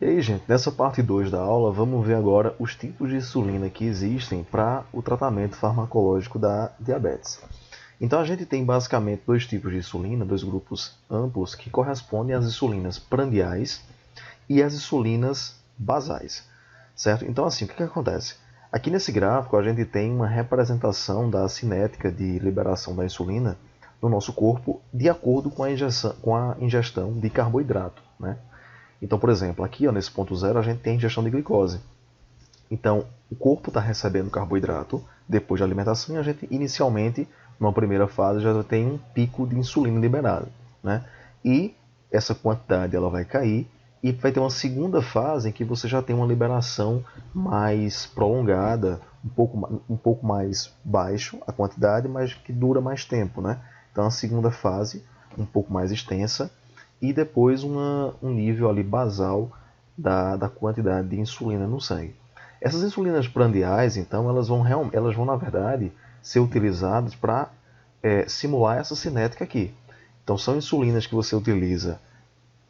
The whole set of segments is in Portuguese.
E aí, gente, nessa parte 2 da aula, vamos ver agora os tipos de insulina que existem para o tratamento farmacológico da diabetes. Então, a gente tem basicamente dois tipos de insulina, dois grupos amplos, que correspondem às insulinas prandiais e às insulinas basais, certo? Então, assim, o que acontece? Aqui nesse gráfico, a gente tem uma representação da cinética de liberação da insulina no nosso corpo de acordo com a ingestão de carboidrato, né? Então, por exemplo, aqui ó, nesse ponto zero a gente tem a ingestão de glicose. Então, o corpo está recebendo carboidrato depois da alimentação e a gente inicialmente, numa primeira fase, já tem um pico de insulina liberado, né? E essa quantidade ela vai cair e vai ter uma segunda fase em que você já tem uma liberação mais prolongada, um pouco mais baixo a quantidade, mas que dura mais tempo, né? Então, a segunda fase, um pouco mais extensa, e depois um nível ali basal da quantidade de insulina no sangue. Essas insulinas prandiais, então, elas vão na verdade ser utilizadas para simular essa cinética aqui. Então, são insulinas que você utiliza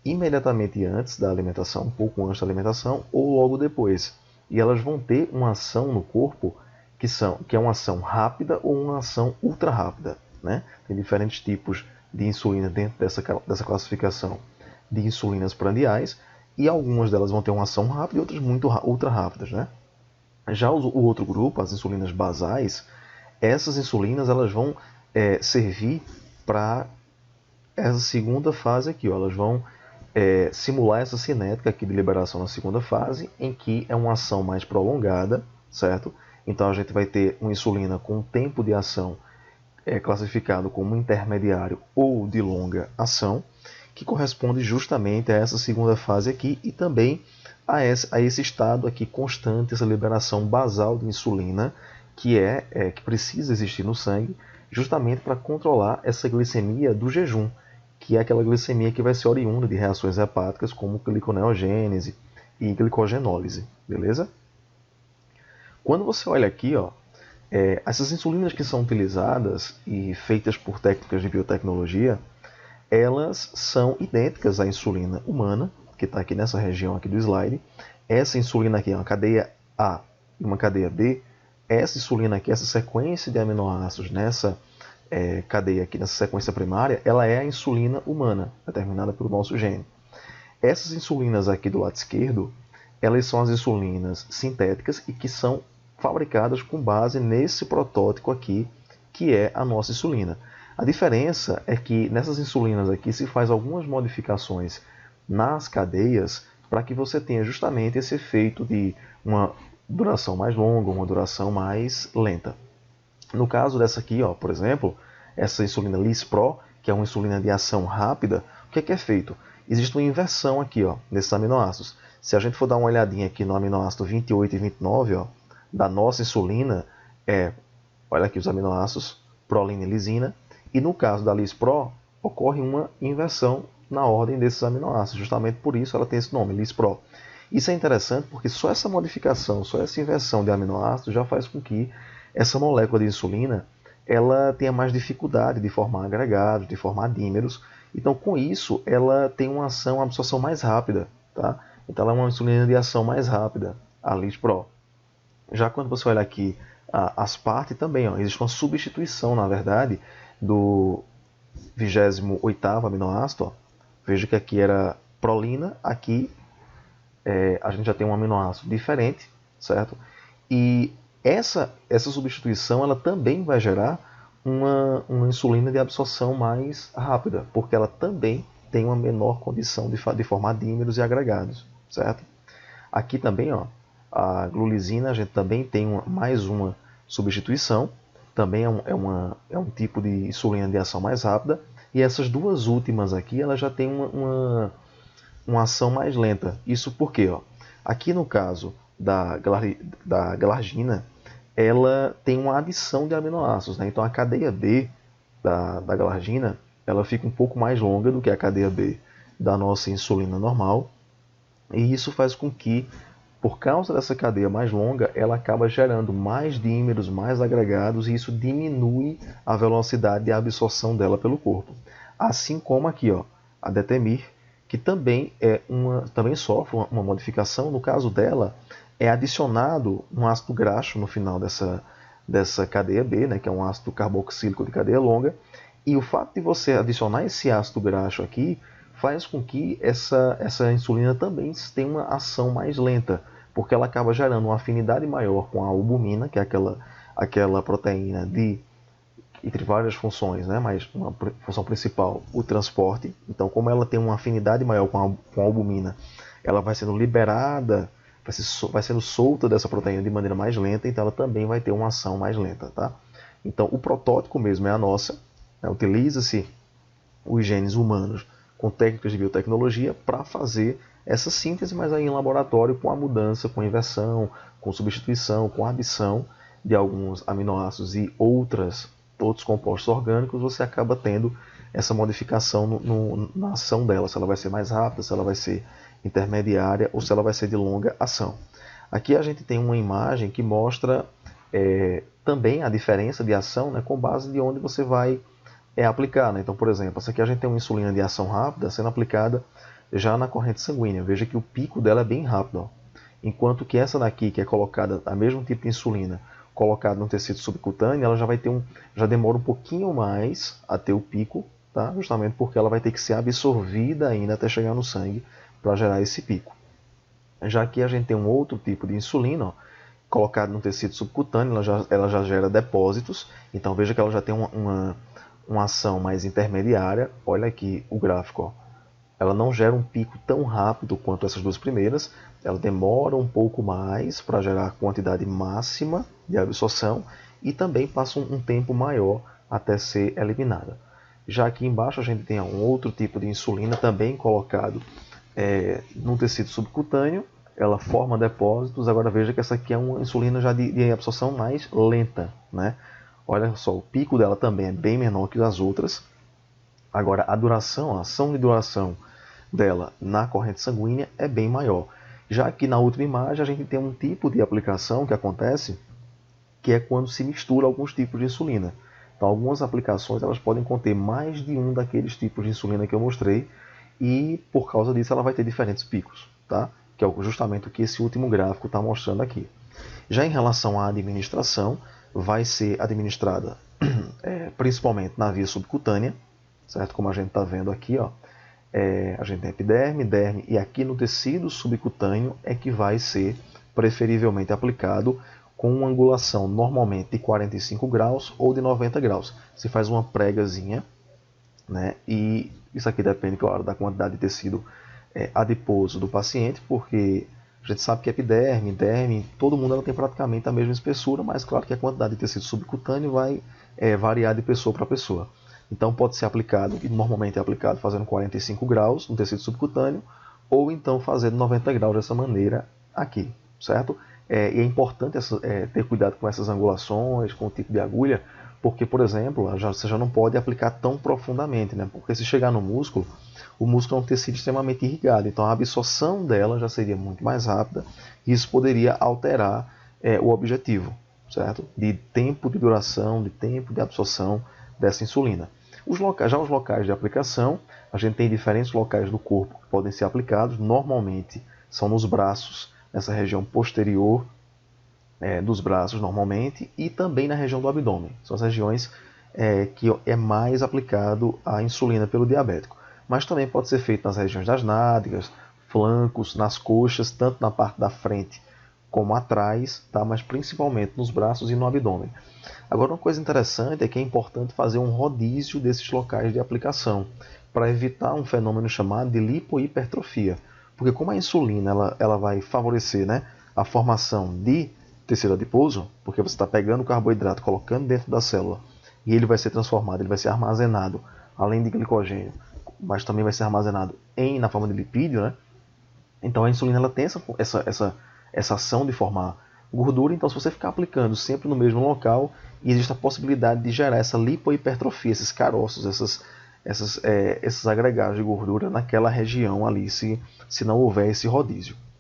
imediatamente antes da alimentação, um pouco antes da alimentação ou logo depois. E elas vão ter uma ação no corpo que é uma ação rápida ou uma ação ultra rápida, né? Tem diferentes tipos de insulina dentro dessa classificação de insulinas prandiais, e algumas delas vão ter uma ação rápida e outras muito ultra rápidas, né? Já o outro grupo, as insulinas basais, essas insulinas elas vão servir para essa segunda fase aqui, ó, elas vão simular essa cinética aqui de liberação na segunda fase, em que é uma ação mais prolongada, certo? Então a gente vai ter uma insulina com tempo de ação classificado como intermediário ou de longa ação, que corresponde justamente a essa segunda fase aqui e também a esse estado aqui constante, essa liberação basal de insulina que precisa existir no sangue, justamente para controlar essa glicemia do jejum, que é aquela glicemia que vai ser oriunda de reações hepáticas como gliconeogênese e glicogenólise, beleza? Quando você olha aqui, ó, essas insulinas que são utilizadas e feitas por técnicas de biotecnologia, elas são idênticas à insulina humana, que está aqui nessa região aqui do slide. Essa insulina aqui é uma cadeia A e uma cadeia B. Essa insulina aqui, essa sequência de aminoácidos nessa cadeia aqui, nessa sequência primária, ela é a insulina humana, determinada pelo nosso gene. Essas insulinas aqui do lado esquerdo, elas são as insulinas sintéticas e que são fabricadas com base nesse protótipo aqui, que é a nossa insulina. A diferença é que nessas insulinas aqui se faz algumas modificações nas cadeias para que você tenha justamente esse efeito de uma duração mais longa, uma duração mais lenta. No caso dessa aqui, ó, por exemplo, essa insulina Lispro, que é uma insulina de ação rápida, o que é feito? Existe uma inversão aqui, ó, nesses aminoácidos. Se a gente for dar uma olhadinha aqui no aminoácido 28 e 29, ó, da nossa insulina, olha aqui os aminoácidos, prolina e lisina, e no caso da Lispro, ocorre uma inversão na ordem desses aminoácidos, justamente por isso ela tem esse nome, Lispro. Isso é interessante porque só essa modificação, só essa inversão de aminoácidos já faz com que essa molécula de insulina ela tenha mais dificuldade de formar agregados, de formar dímeros. Então, com isso, ela tem uma absorção mais rápida, tá? Então, ela é uma insulina de ação mais rápida, a Lispro. Já quando você olha aqui as partes também, ó, existe uma substituição, na verdade, do 28º aminoácido. Ó. Veja que aqui era prolina, aqui a gente já tem um aminoácido diferente, certo? E essa substituição ela também vai gerar uma insulina de absorção mais rápida, porque ela também tem uma menor condição de formar dímeros e agregados, certo? Aqui também, ó, a glulisina, a gente também tem mais uma substituição, também é um tipo de insulina de ação mais rápida, e essas duas últimas aqui, elas já têm uma ação mais lenta. Isso porque, ó, aqui no caso da glargina, ela tem uma adição de aminoácidos, né? Então a cadeia B da glargina, ela fica um pouco mais longa do que a cadeia B da nossa insulina normal, e isso faz com que, por causa dessa cadeia mais longa, ela acaba gerando mais dímeros, mais agregados, e isso diminui a velocidade de absorção dela pelo corpo. Assim como aqui, ó, a Detemir, que também também sofre uma modificação. No caso dela, é adicionado um ácido graxo no final dessa cadeia B, né, que é um ácido carboxílico de cadeia longa, e o fato de você adicionar esse ácido graxo aqui faz com que essa insulina também tenha uma ação mais lenta, porque ela acaba gerando uma afinidade maior com a albumina, que é aquela proteína entre várias funções, né? Mas uma função principal, o transporte. Então, como ela tem uma afinidade maior com a albumina, ela vai sendo liberada, vai sendo solta dessa proteína de maneira mais lenta, então ela também vai ter uma ação mais lenta, tá? Então, o protótipo mesmo é a nossa, né? Utiliza-se os genes humanos com técnicas de biotecnologia para fazer essa síntese, mas aí em laboratório com a mudança, com inversão, com substituição, com adição de alguns aminoácidos e outros compostos orgânicos, você acaba tendo essa modificação na ação dela, se ela vai ser mais rápida, se ela vai ser intermediária ou se ela vai ser de longa ação. Aqui a gente tem uma imagem que mostra também a diferença de ação, né, com base de onde você vai aplicar, né? Então, por exemplo, essa aqui a gente tem uma insulina de ação rápida sendo aplicada já na corrente sanguínea. Veja que o pico dela é bem rápido, ó. Enquanto que essa daqui, que é colocada, a mesmo tipo de insulina, colocada no tecido subcutâneo, ela já demora um pouquinho mais a ter o pico, tá? Justamente porque ela vai ter que ser absorvida ainda até chegar no sangue para gerar esse pico. Já que a gente tem um outro tipo de insulina, ó, colocada no tecido subcutâneo, ela já gera depósitos. Então veja que ela já tem uma ação mais intermediária. Olha aqui o gráfico, ó. Ela não gera um pico tão rápido quanto essas duas primeiras, ela demora um pouco mais para gerar a quantidade máxima de absorção e também passa um tempo maior até ser eliminada. Já aqui embaixo a gente tem um outro tipo de insulina também colocado no tecido subcutâneo, ela forma depósitos. Agora veja que essa aqui é uma insulina já de absorção mais lenta, né? Olha só, o pico dela também é bem menor que as outras. Agora, a ação de duração dela na corrente sanguínea é bem maior. Já que na última imagem a gente tem um tipo de aplicação que acontece, que é quando se mistura alguns tipos de insulina. Então, algumas aplicações elas podem conter mais de um daqueles tipos de insulina que eu mostrei, e por causa disso ela vai ter diferentes picos, tá? Que é justamente o que esse último gráfico está mostrando aqui. Já em relação à administração, vai ser administrada principalmente na via subcutânea, certo? Como a gente está vendo aqui, ó, a gente tem epiderme, derme, e aqui no tecido subcutâneo é que vai ser preferivelmente aplicado com uma angulação normalmente de 45 graus ou de 90 graus. Se faz uma pregazinha, né? E isso aqui depende, claro, da quantidade de tecido adiposo do paciente, porque a gente sabe que epiderme, derme, todo mundo ela tem praticamente a mesma espessura, mas claro que a quantidade de tecido subcutâneo vai variar de pessoa para pessoa. Então pode ser aplicado, e normalmente é aplicado fazendo 45 graus no tecido subcutâneo, ou então fazendo 90 graus dessa maneira aqui, certo? E é importante ter cuidado com essas angulações, com o tipo de agulha, porque, por exemplo, você já não pode aplicar tão profundamente, né? Porque se chegar no músculo, o músculo é um tecido extremamente irrigado, então a absorção dela já seria muito mais rápida, e isso poderia alterar o objetivo, certo? De tempo de duração, de tempo de absorção dessa insulina. Os locais de aplicação, a gente tem diferentes locais do corpo que podem ser aplicados, normalmente são nos braços, nessa região posterior dos braços normalmente, e também na região do abdômen. São as regiões que é mais aplicado a insulina pelo diabético. Mas também pode ser feito nas regiões das nádegas, flancos, nas coxas, tanto na parte da frente como atrás, tá? Mas principalmente nos braços e no abdômen. Agora, uma coisa interessante é que é importante fazer um rodízio desses locais de aplicação para evitar um fenômeno chamado de lipohipertrofia. Porque como a insulina ela vai favorecer, né, a formação de tecido adiposo, porque você está pegando o carboidrato, colocando dentro da célula, e ele vai ser transformado, ele vai ser armazenado, além de glicogênio, mas também vai ser armazenado na forma de lipídio, né? Então a insulina ela tem essa ação de formar gordura. Então, se você ficar aplicando sempre no mesmo local, existe a possibilidade de gerar essa lipohipertrofia, esses caroços, esses agregados de gordura naquela região ali, se não houver esse rodízio.